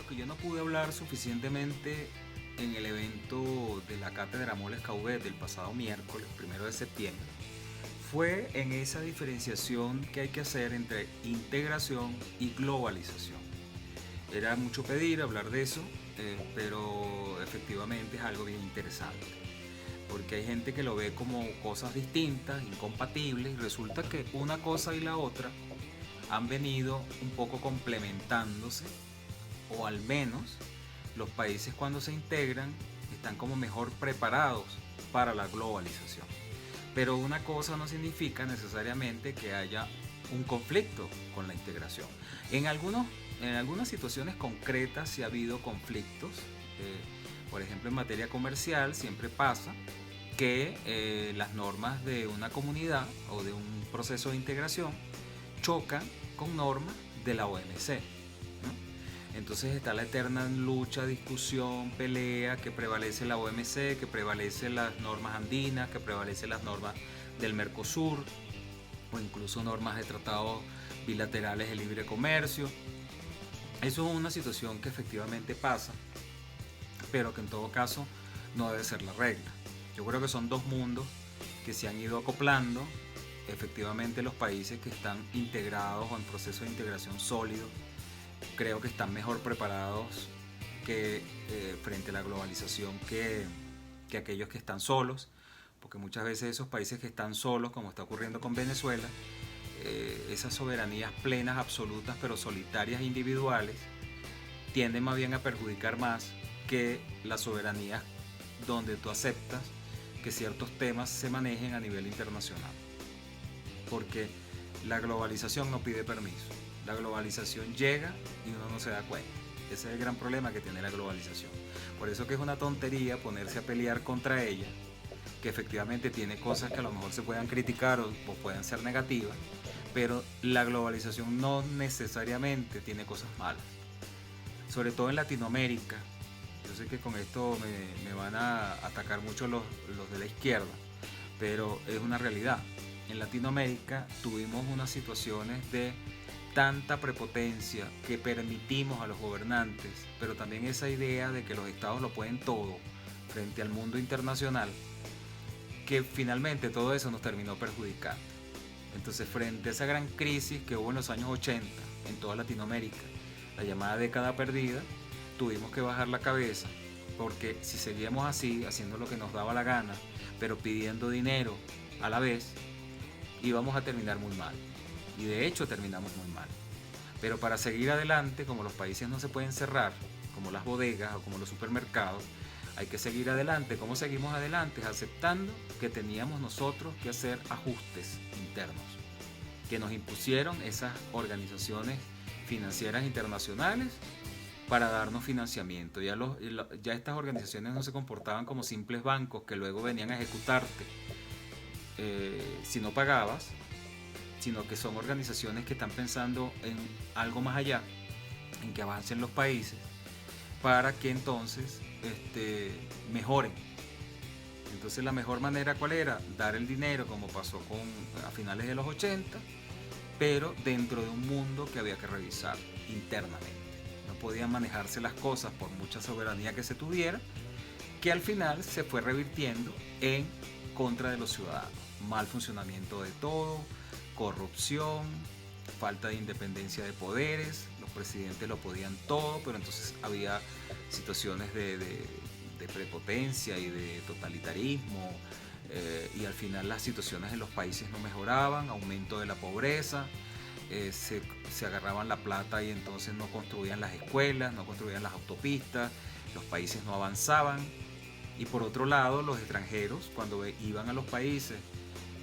lo que yo no pude hablar suficientemente en el evento de la cátedra Moles Cauvet del pasado miércoles, 1 de septiembre, fue en esa diferenciación que hay que hacer entre integración y globalización. Era mucho pedir hablar de eso, pero efectivamente es algo bien interesante, porque hay gente que lo ve como cosas distintas, incompatibles, y resulta que una cosa y la otra han venido un poco complementándose, o al menos los países cuando se integran están como mejor preparados para la globalización. Pero una cosa no significa necesariamente que haya un conflicto con la integración. En, algunos, en algunas situaciones concretas sí ha habido conflictos. Por ejemplo, en materia comercial siempre pasa que las normas de una comunidad o de un proceso de integración chocan con normas de la OMC, ¿no? Entonces está la eterna lucha, discusión, pelea, que prevalece la OMC, que prevalece las normas andinas, que prevalece las normas del Mercosur, o incluso normas de tratados bilaterales de libre comercio. Eso es una situación que efectivamente pasa, pero que en todo caso no debe ser la regla. Yo creo que son dos mundos que se han ido acoplando. Efectivamente, los países que están integrados o en proceso de integración sólido creo que están mejor preparados que frente a la globalización que aquellos que están solos, porque muchas veces esos países que están solos, como está ocurriendo con Venezuela, esas soberanías plenas, absolutas, pero solitarias e individuales, tienden más bien a perjudicar más que las soberanías donde tú aceptas que ciertos temas se manejen a nivel internacional. Porque la globalización no pide permiso. La globalización llega y uno no se da cuenta. Ese es el gran problema que tiene la globalización. Por eso que es una tontería ponerse a pelear contra ella, que efectivamente tiene cosas que a lo mejor se puedan criticar o puedan ser negativas, pero la globalización no necesariamente tiene cosas malas. Sobre todo en Latinoamérica. Yo sé que con esto me van a atacar mucho los de la izquierda, pero es una realidad. En Latinoamérica tuvimos unas situaciones de tanta prepotencia que permitimos a los gobernantes, pero también esa idea de que los estados lo pueden todo frente al mundo internacional, que finalmente todo eso nos terminó perjudicando. Entonces, frente a esa gran crisis que hubo en los años 80 en toda Latinoamérica, la llamada década perdida, tuvimos que bajar la cabeza, porque si seguíamos así, haciendo lo que nos daba la gana, pero pidiendo dinero a la vez, íbamos a terminar muy mal. Y de hecho terminamos muy mal. Pero para seguir adelante, como los países no se pueden cerrar, como las bodegas o como los supermercados, hay que seguir adelante. ¿Cómo seguimos adelante? Aceptando que teníamos nosotros que hacer ajustes internos, que nos impusieron esas organizaciones financieras internacionales para darnos financiamiento. Ya estas organizaciones no se comportaban como simples bancos que luego venían a ejecutarte si no pagabas, sino que son organizaciones que están pensando en algo más allá, en que avancen los países para que entonces mejoren. Entonces la mejor manera, ¿cuál era? Dar el dinero, como pasó a finales de los 80, pero dentro de un mundo que había que revisar internamente. No podían manejarse las cosas por mucha soberanía que se tuviera, que al final se fue revirtiendo en contra de los ciudadanos. Mal funcionamiento de todo, corrupción, falta de independencia de poderes, los presidentes lo podían todo, pero entonces había situaciones de prepotencia y de totalitarismo, y al final las situaciones en los países no mejoraban, aumento de la pobreza, se agarraban la plata y entonces no construían las escuelas, no construían las autopistas, los países no avanzaban. Y por otro lado, los extranjeros, cuando iban a los países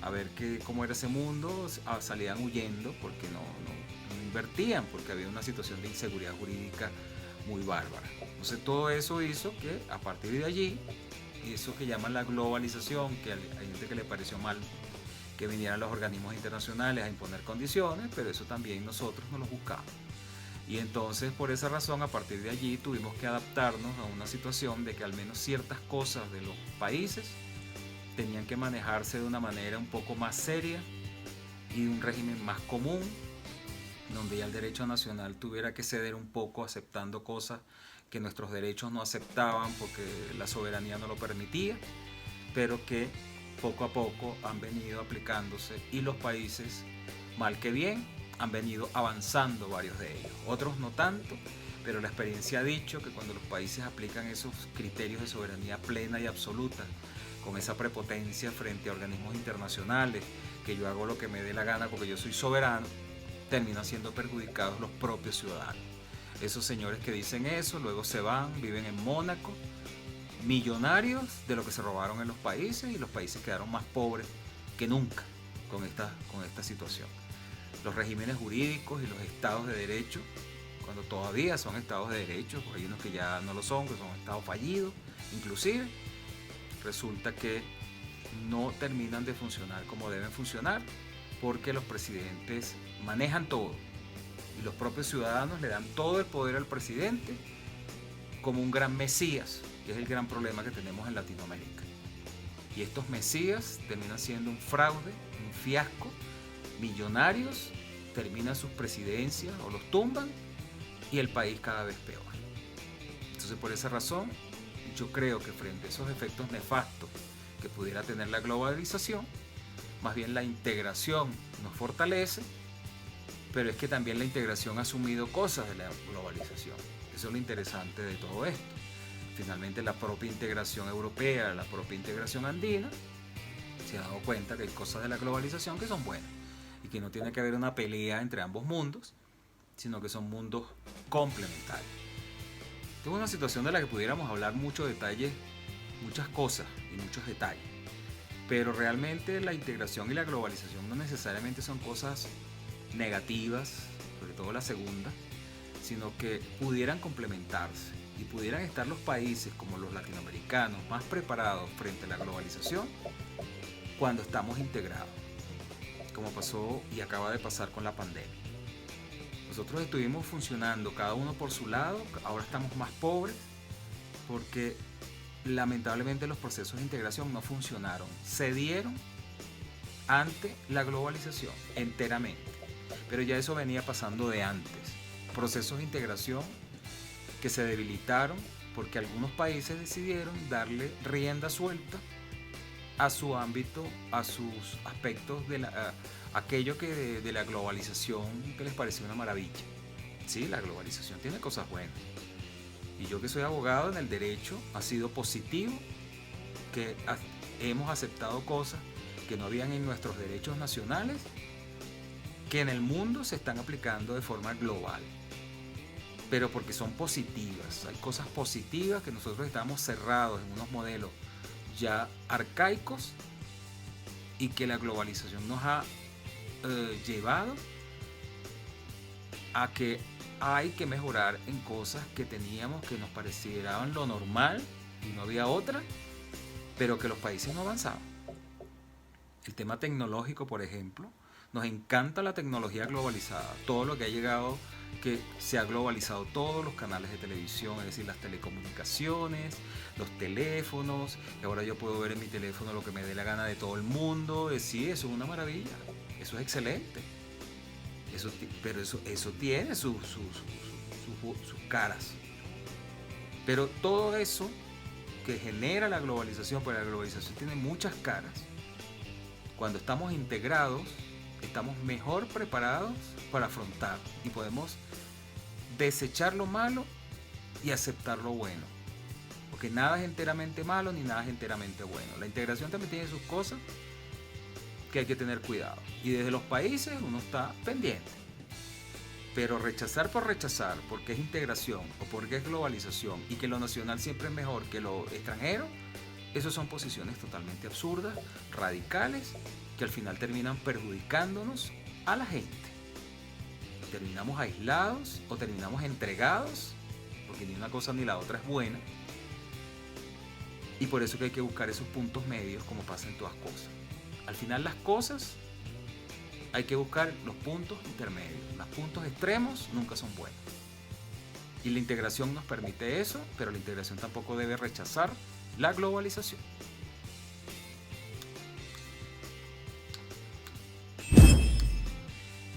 a ver cómo era ese mundo, salían huyendo porque no invertían, porque había una situación de inseguridad jurídica muy bárbara. Entonces todo eso hizo que a partir de allí, eso que llaman la globalización, que hay gente que le pareció mal que vinieran los organismos internacionales a imponer condiciones, pero eso también nosotros no lo buscamos. Y entonces por esa razón a partir de allí tuvimos que adaptarnos a una situación de que al menos ciertas cosas de los países tenían que manejarse de una manera un poco más seria y de un régimen más común, donde ya el derecho nacional tuviera que ceder un poco aceptando cosas que nuestros derechos no aceptaban porque la soberanía no lo permitía, pero que poco a poco han venido aplicándose y los países, mal que bien, han venido avanzando varios de ellos. Otros no tanto, pero la experiencia ha dicho que cuando los países aplican esos criterios de soberanía plena y absoluta, con esa prepotencia frente a organismos internacionales, que yo hago lo que me dé la gana porque yo soy soberano, terminan siendo perjudicados los propios ciudadanos. Esos señores que dicen eso, luego se van, viven en Mónaco, millonarios de lo que se robaron en los países, y los países quedaron más pobres que nunca con esta situación. Los regímenes jurídicos y los estados de derecho, cuando todavía son estados de derecho, porque hay unos que ya no lo son, que son estados fallidos, inclusive, resulta que no terminan de funcionar como deben funcionar, porque los presidentes manejan todo y los propios ciudadanos le dan todo el poder al presidente como un gran mesías, que es el gran problema que tenemos en Latinoamérica. Y estos mesías terminan siendo un fraude, un fiasco. Millonarios terminan sus presidencias o los tumban y el país cada vez peor. Entonces, por esa razón, yo creo que frente a esos efectos nefastos que pudiera tener la globalización, más bien la integración nos fortalece, pero es que también la integración ha asumido cosas de la globalización. Eso es lo interesante de todo esto. Finalmente, la propia integración europea, la propia integración andina, se ha dado cuenta que hay cosas de la globalización que son buenas y que no tiene que haber una pelea entre ambos mundos, sino que son mundos complementarios. Esta es una situación de la que pudiéramos hablar muchos detalles, muchas cosas y muchos detalles, pero realmente la integración y la globalización no necesariamente son cosas negativas, sobre todo la segunda, sino que pudieran complementarse y pudieran estar los países como los latinoamericanos más preparados frente a la globalización cuando estamos integrados, como pasó y acaba de pasar con la pandemia. Nosotros estuvimos funcionando cada uno por su lado, ahora estamos más pobres porque lamentablemente los procesos de integración no funcionaron, cedieron ante la globalización enteramente, pero ya eso venía pasando de antes. Procesos de integración que se debilitaron porque algunos países decidieron darle rienda suelta a su ámbito, a sus aspectos de aquello que de la globalización que les pareció una maravilla. Sí, la globalización tiene cosas buenas. Y yo que soy abogado en el derecho, ha sido positivo que hemos aceptado cosas que no habían en nuestros derechos nacionales, que en el mundo se están aplicando de forma global. Pero porque son positivas, hay cosas positivas que nosotros estamos cerrados en unos modelos ya arcaicos y que la globalización nos ha llevado a que hay que mejorar en cosas que teníamos que nos parecieran lo normal y no había otra, pero que los países no avanzaban. El tema tecnológico, por ejemplo, nos encanta la tecnología globalizada, todo lo que ha llegado, que se ha globalizado, todos los canales de televisión, es decir, las telecomunicaciones, los teléfonos, y ahora yo puedo ver en mi teléfono lo que me dé la gana de todo el mundo. Sí, eso es una maravilla, eso es excelente, pero eso tiene sus caras. Pero todo eso que genera la globalización, porque la globalización tiene muchas caras, cuando estamos integrados, estamos mejor preparados para afrontar y podemos desechar lo malo y aceptar lo bueno, porque nada es enteramente malo ni nada es enteramente bueno. La integración también tiene sus cosas que hay que tener cuidado, y desde los países uno está pendiente, pero rechazar por rechazar porque es integración o porque es globalización y que lo nacional siempre es mejor que lo extranjero, esas son posiciones totalmente absurdas, radicales, que al final terminan perjudicándonos a la gente. Terminamos aislados o terminamos entregados, porque ni una cosa ni la otra es buena. Y por eso que hay que buscar esos puntos medios, como pasa en todas cosas. Al final las cosas hay que buscar los puntos intermedios. Los puntos extremos nunca son buenos. Y la integración nos permite eso, pero la integración tampoco debe rechazar la globalización.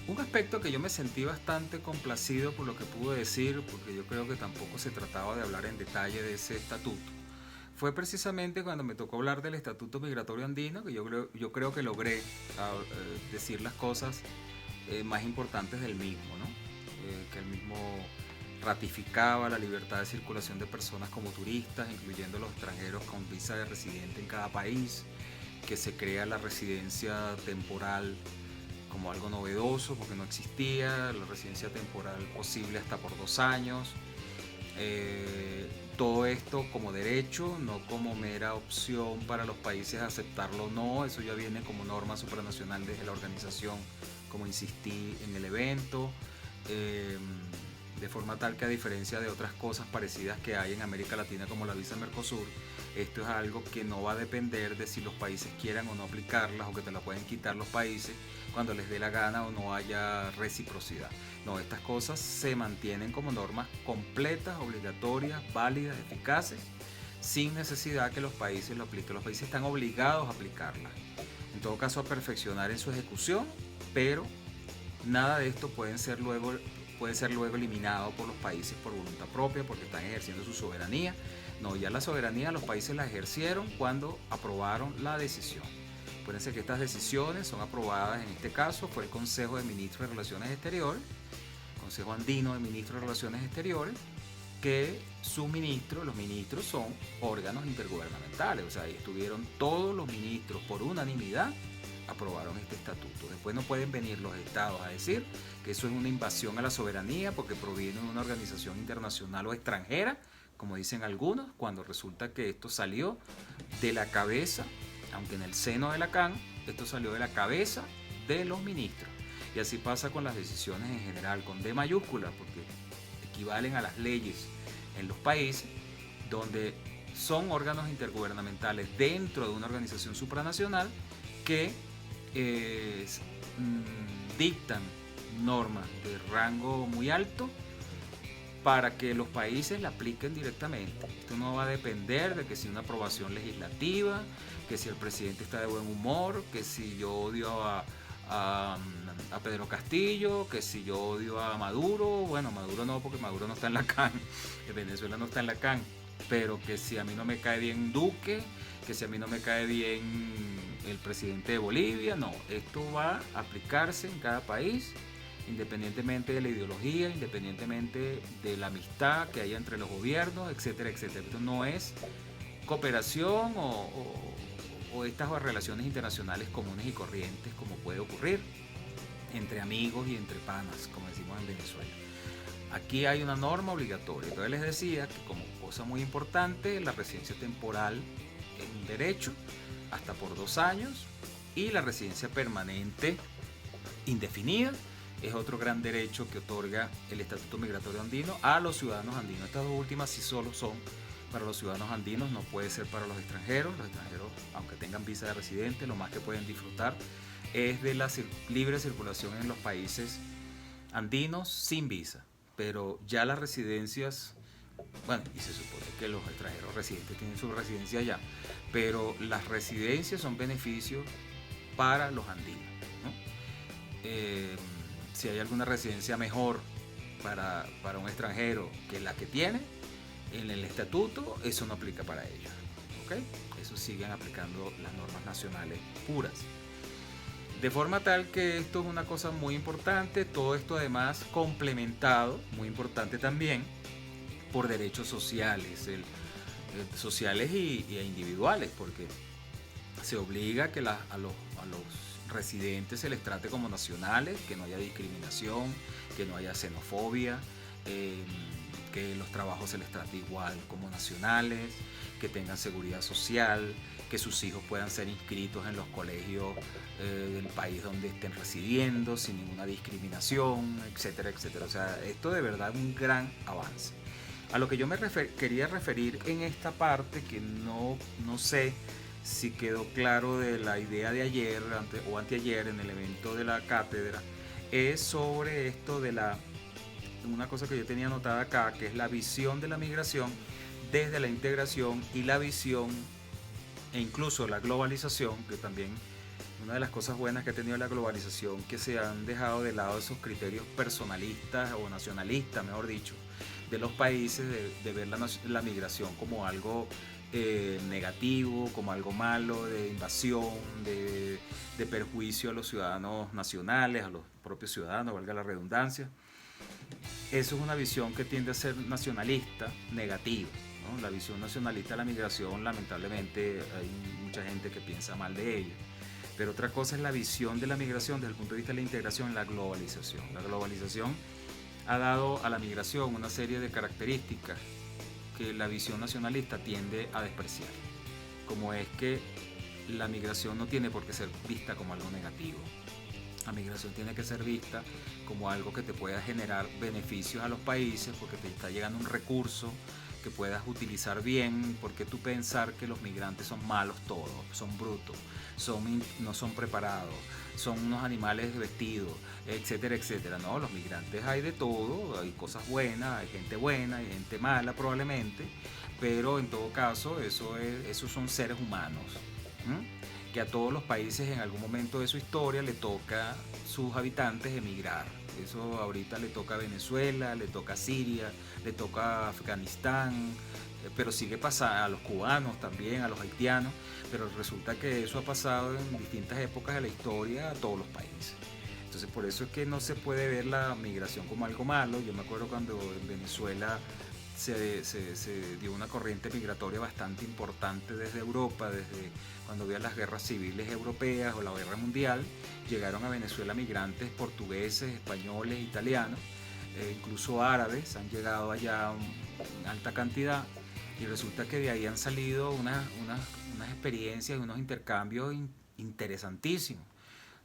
Un aspecto aspecto que yo me sentí bastante complacido por lo que pude decir, porque yo creo que tampoco se trataba de hablar en detalle de ese estatuto, fue precisamente cuando me tocó hablar del Estatuto Migratorio Andino, que yo creo que logré decir las cosas más importantes del mismo, ¿no? Que el mismo ratificaba la libertad de circulación de personas como turistas, incluyendo los extranjeros con visa de residente en cada país, que se crea la residencia temporal como algo novedoso porque no existía, la residencia temporal posible hasta por 2 años. Todo esto como derecho, no como mera opción para los países aceptarlo o no, eso ya viene como norma supranacional desde la organización, como insistí en el evento, eh, de forma tal que a diferencia de otras cosas parecidas que hay en América Latina como la visa Mercosur, esto es algo que no va a depender de si los países quieran o no aplicarlas o que te la pueden quitar los países cuando les dé la gana o no haya reciprocidad. No, estas cosas se mantienen como normas completas, obligatorias, válidas, eficaces, sin necesidad que los países lo apliquen. Los países están obligados a aplicarlas. En todo caso, a perfeccionar en su ejecución, pero nada de esto puede ser luego eliminado por los países por voluntad propia porque están ejerciendo su soberanía. No, ya la soberanía los países la ejercieron cuando aprobaron la decisión. Acuérdense que estas decisiones son aprobadas, en este caso fue el Consejo de Ministros de Relaciones Exteriores, Consejo Andino de Ministros de Relaciones Exteriores, que sus ministros, los ministros son órganos intergubernamentales, o sea, ahí estuvieron todos los ministros por unanimidad, aprobaron este estatuto. Después no pueden venir los estados a decir que eso es una invasión a la soberanía porque proviene de una organización internacional o extranjera, como dicen algunos, cuando resulta que esto salió de la cabeza, aunque en el seno de la CAN, esto salió de la cabeza de los ministros. Y así pasa con las decisiones en general, con D mayúscula, porque equivalen a las leyes en los países, donde son órganos intergubernamentales dentro de una organización supranacional que dictan normas de rango muy alto para que los países la apliquen directamente. Esto no va a depender de que si una aprobación legislativa, que si el presidente está de buen humor, que si yo odio a Pedro Castillo, que si yo odio a Maduro. Bueno, Maduro no, porque Maduro no está en la CAN, Venezuela no está en la CAN, pero que si a mí no me cae bien Duque, que si a mí no me cae bien el presidente de Bolivia, no, esto va a aplicarse en cada país, independientemente de la ideología, independientemente de la amistad que haya entre los gobiernos, etcétera, etcétera. Esto no es cooperación o estas relaciones internacionales comunes y corrientes como puede ocurrir entre amigos y entre panas, como decimos en Venezuela. Aquí hay una norma obligatoria. Entonces les decía que como cosa muy importante, la residencia temporal es un derecho hasta por 2 años y la residencia permanente indefinida es otro gran derecho que otorga el Estatuto Migratorio Andino a los ciudadanos andinos. Estas dos últimas sí solo son para los ciudadanos andinos, no puede ser para los extranjeros. Los extranjeros, aunque tengan visa de residente, lo más que pueden disfrutar es de la libre circulación en los países andinos sin visa. Pero ya las residencias, bueno, y se supone que los extranjeros residentes tienen su residencia allá, pero las residencias son beneficios para los andinos, ¿no? Si hay alguna residencia mejor para un extranjero que la que tiene en el estatuto, eso no aplica para ellos, ¿okay? Eso siguen aplicando las normas nacionales puras. De forma tal que esto es una cosa muy importante, todo esto además complementado, muy importante también, por derechos sociales, sociales e individuales, porque se obliga a que a los residentes se les trate como nacionales, que no haya discriminación, que no haya xenofobia, que los trabajos se les trate igual como nacionales, que tengan seguridad social, que sus hijos puedan ser inscritos en los colegios del país donde estén residiendo sin ninguna discriminación, etcétera, etcétera. O sea, esto de verdad es un gran avance. A lo que yo me quería referir en esta parte, que no sé si quedó claro de la idea de ayer o anteayer en el evento de la cátedra, es sobre esto de una cosa que yo tenía anotada acá, que es la visión de la migración desde la integración y la visión e incluso la globalización, que también Una de las cosas buenas que ha tenido la globalización, que se han dejado de lado esos criterios personalistas o nacionalistas, mejor dicho, de los países, de ver la migración como algo negativo, como algo malo, de invasión, de perjuicio a los ciudadanos nacionales, a los propios ciudadanos, valga la redundancia. Eso es una visión que tiende a ser nacionalista, negativa, ¿no? La visión nacionalista de la migración, lamentablemente, hay mucha gente que piensa mal de ella. Pero otra cosa es la visión de la migración desde el punto de vista de la integración, la globalización. La globalización ha dado a la migración una serie de características que la visión nacionalista tiende a despreciar, como es que la migración no tiene por qué ser vista como algo negativo. La migración tiene que ser vista como algo que te pueda generar beneficios a los países, porque te está llegando un recurso que puedas utilizar bien. Porque tú pensar que los migrantes son malos todos, son brutos, no son preparados, son unos animales vestidos, etcétera, etcétera. No, los migrantes hay de todo, hay cosas buenas, hay gente mala probablemente, pero en todo caso esos son seres humanos. ¿Mm? Que a todos los países en algún momento de su historia le toca a sus habitantes emigrar. Eso ahorita le toca a Venezuela, le toca a Siria, le toca a Afganistán, pero sigue pasando a los cubanos también, a los haitianos, pero resulta que eso ha pasado en distintas épocas de la historia a todos los países. Entonces por eso es que no se puede ver la migración como algo malo. Yo me acuerdo cuando en Venezuela se dio una corriente migratoria bastante importante desde Europa, desde cuando había las guerras civiles europeas o la guerra mundial. Llegaron a Venezuela migrantes portugueses, españoles, italianos, incluso árabes, han llegado allá en alta cantidad, y resulta que de ahí han salido unas experiencias y unos intercambios interesantísimos.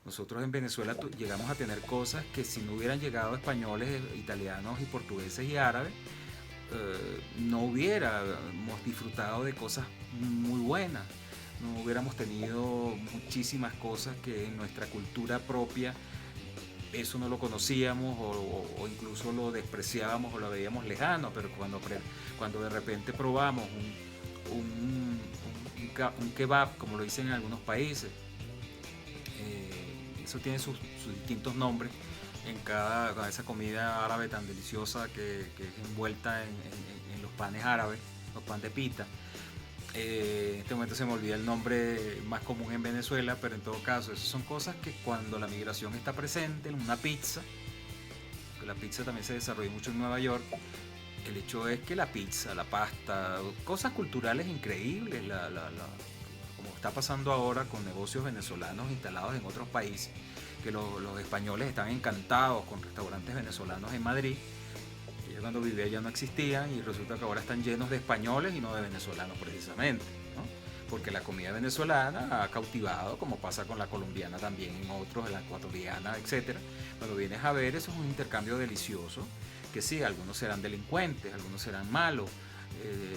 Nosotros en Venezuela llegamos a tener cosas que si no hubieran llegado españoles, italianos y portugueses y árabes, no hubiéramos disfrutado de cosas muy buenas, no hubiéramos tenido muchísimas cosas que en nuestra cultura propia eso no lo conocíamos, o incluso lo despreciábamos o lo veíamos lejano. Pero cuando de repente probamos un kebab, como lo dicen en algunos países, eso tiene sus distintos nombres en cada esa comida árabe tan deliciosa que es envuelta en los panes árabes, los panes de pita. En este momento se me olvida el nombre más común en Venezuela, pero en todo caso, esas son cosas que cuando la migración está presente, en una pizza, que la pizza también se desarrolló mucho en Nueva York, el hecho es que la pizza, la pasta, cosas culturales increíbles, como está pasando ahora con negocios venezolanos instalados en otros países, que los españoles están encantados con restaurantes venezolanos en Madrid, que yo cuando vivía ya no existían, y resulta que ahora están llenos de españoles y no de venezolanos precisamente, ¿no? Porque la comida venezolana ha cautivado, como pasa con la colombiana también en otros, la ecuatoriana, etcétera. Cuando vienes a ver, eso es un intercambio delicioso, que sí, algunos serán delincuentes, algunos serán malos,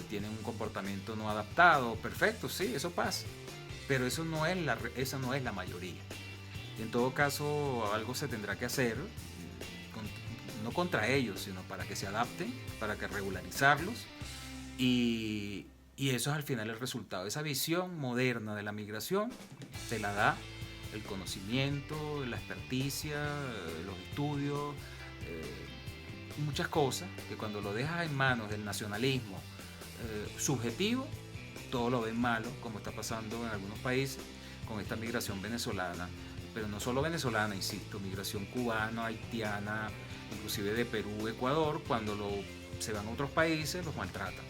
tienen un comportamiento no adaptado, perfecto, sí, eso pasa, pero esa no es la mayoría. Y en todo caso, algo se tendrá que hacer, no contra ellos, sino para que se adapten, para que regularizarlos, y eso es al final el resultado. Esa visión moderna de la migración te la da el conocimiento, la experticia, los estudios, muchas cosas que cuando lo dejas en manos del nacionalismo subjetivo, todo lo ven malo, como está pasando en algunos países con esta migración venezolana. Pero no solo venezolana, insisto, migración cubana, haitiana, inclusive de Perú, Ecuador. Cuando se van a otros países los maltratan,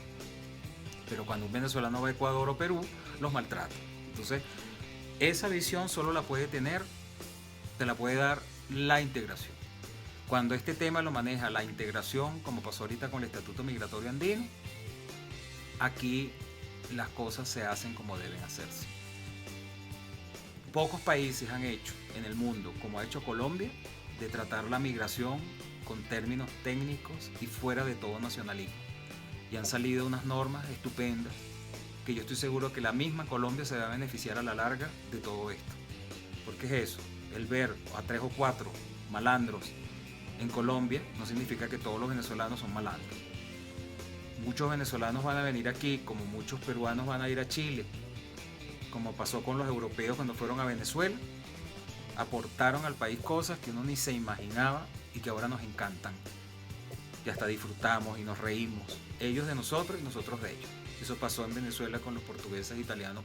pero cuando un venezolano va a Ecuador o Perú los maltratan. Entonces esa visión solo te la puede dar la integración. Cuando este tema lo maneja la integración, como pasó ahorita con el Estatuto Migratorio Andino, aquí las cosas se hacen como deben hacerse. Pocos países han hecho en el mundo, como ha hecho Colombia, de tratar la migración con términos técnicos y fuera de todo nacionalismo. Y han salido unas normas estupendas que yo estoy seguro que la misma Colombia se va a beneficiar a la larga de todo esto. Porque es eso, el ver a 3 o 4 malandros en Colombia no significa que todos los venezolanos son malandros. Muchos venezolanos van a venir aquí, como muchos peruanos van a ir a Chile, como pasó con los europeos cuando fueron a Venezuela, aportaron al país cosas que uno ni se imaginaba y que ahora nos encantan. Y hasta disfrutamos y nos reímos. Ellos de nosotros y nosotros de ellos. Eso pasó en Venezuela con los portugueses, italianos,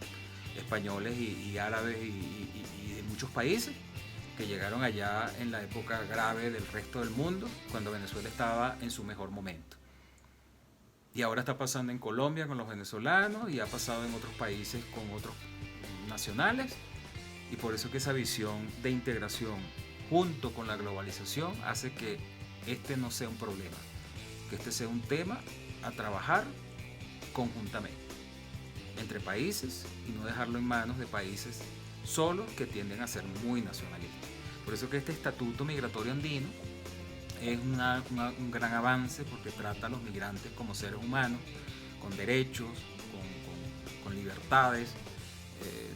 españoles y árabes y de muchos países que llegaron allá en la época grave del resto del mundo, cuando Venezuela estaba en su mejor momento. Y ahora está pasando en Colombia con los venezolanos y ha pasado en otros países con otros nacionales. Y por eso que esa visión de integración junto con la globalización hace que este no sea un problema, que este sea un tema a trabajar conjuntamente entre países y no dejarlo en manos de países solos que tienden a ser muy nacionalistas. Por eso que este estatuto migratorio andino es un gran avance, porque trata a los migrantes como seres humanos, con derechos, con libertades,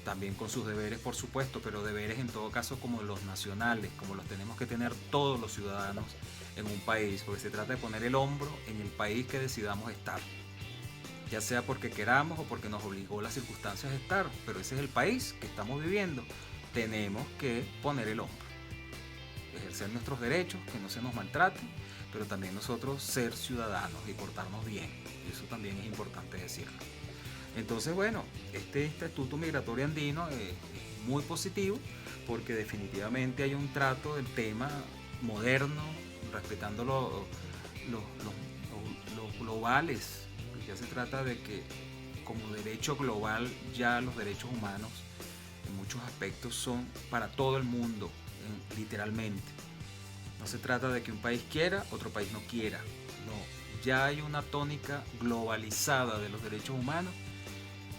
también con sus deberes, por supuesto, pero deberes en todo caso como los nacionales, como los tenemos que tener todos los ciudadanos en un país, porque se trata de poner el hombro en el país que decidamos estar, ya sea porque queramos o porque nos obligó las circunstancias a estar, pero ese es el país que estamos viviendo. Tenemos que poner el hombro, ejercer nuestros derechos, que no se nos maltrate, pero también nosotros ser ciudadanos y portarnos bien. Eso también es importante decirlo. Entonces, bueno, este estatuto migratorio andino es muy positivo, porque definitivamente hay un trato del tema moderno, respetando los globales. Ya se trata de que como derecho global ya los derechos humanos en muchos aspectos son para todo el mundo, literalmente. No se trata de que un país quiera, otro país no quiera. No, ya hay una tónica globalizada de los derechos humanos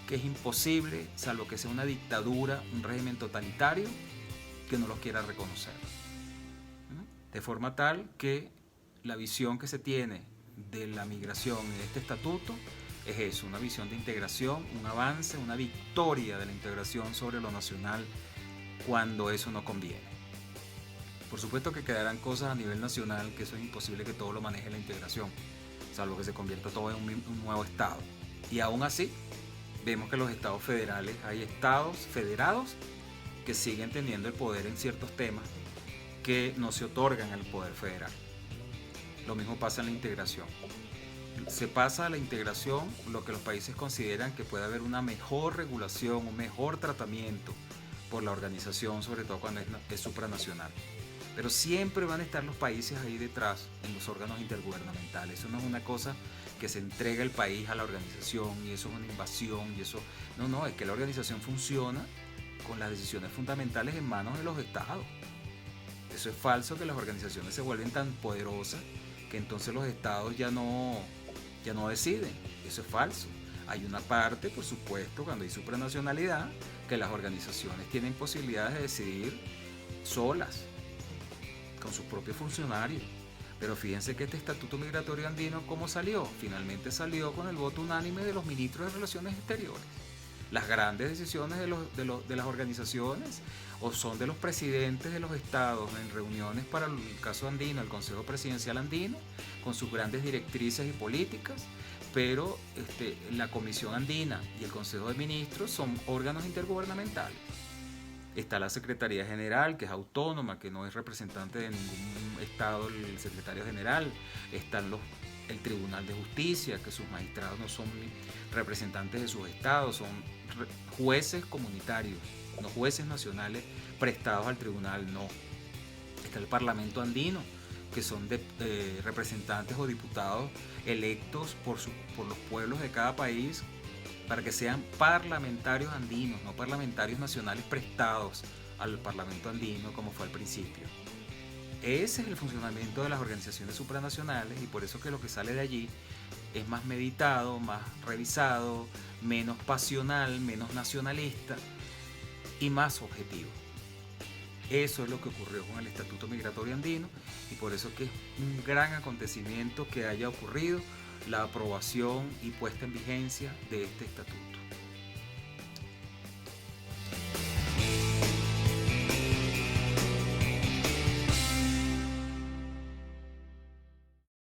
que es imposible, salvo que sea una dictadura, un régimen totalitario, que no los quiera reconocer. De forma tal que la visión que se tiene de la migración en este estatuto es eso, una visión de integración, un avance, una victoria de la integración sobre lo nacional cuando eso no conviene. Por supuesto que quedarán cosas a nivel nacional que eso es imposible que todo lo maneje la integración, salvo que se convierta todo en un nuevo estado. Y aún así, vemos que los estados federales, hay estados federados que siguen teniendo el poder en ciertos temas que no se otorgan al poder federal. Lo mismo pasa en la integración. Se pasa a la integración lo que los países consideran que puede haber una mejor regulación, un mejor tratamiento por la organización, sobre todo cuando es supranacional. Pero siempre van a estar los países ahí detrás en los órganos intergubernamentales. Eso no es una cosa que se entrega el país a la organización y eso es una invasión y eso... No, es que la organización funciona con las decisiones fundamentales en manos de los estados. Eso es falso, que las organizaciones se vuelven tan poderosas que entonces los estados ya no deciden. Eso es falso. Hay una parte, por supuesto, cuando hay supranacionalidad, que las organizaciones tienen posibilidades de decidir solas, con sus propios funcionarios. Pero fíjense que este estatuto migratorio andino, ¿cómo salió? Finalmente salió con el voto unánime de los ministros de Relaciones Exteriores. Las grandes decisiones de las organizaciones o son de los presidentes de los estados en reuniones para el caso andino, el Consejo Presidencial Andino, con sus grandes directrices y políticas, pero la Comisión Andina y el Consejo de Ministros son órganos intergubernamentales. Está la Secretaría General, que es autónoma, que no es representante de ningún estado, el secretario general. Están el Tribunal de Justicia, que sus magistrados no son representantes de sus estados, son jueces comunitarios, no jueces nacionales prestados al tribunal, no. Está el Parlamento Andino, que son representantes o diputados electos por los pueblos de cada país, para que sean parlamentarios andinos, no parlamentarios nacionales prestados al Parlamento andino como fue al principio. Ese es el funcionamiento de las organizaciones supranacionales y por eso que lo que sale de allí es más meditado, más revisado, menos pasional, menos nacionalista y más objetivo. Eso es lo que ocurrió con el Estatuto Migratorio Andino y por eso que es un gran acontecimiento que haya ocurrido la aprobación y puesta en vigencia de este estatuto.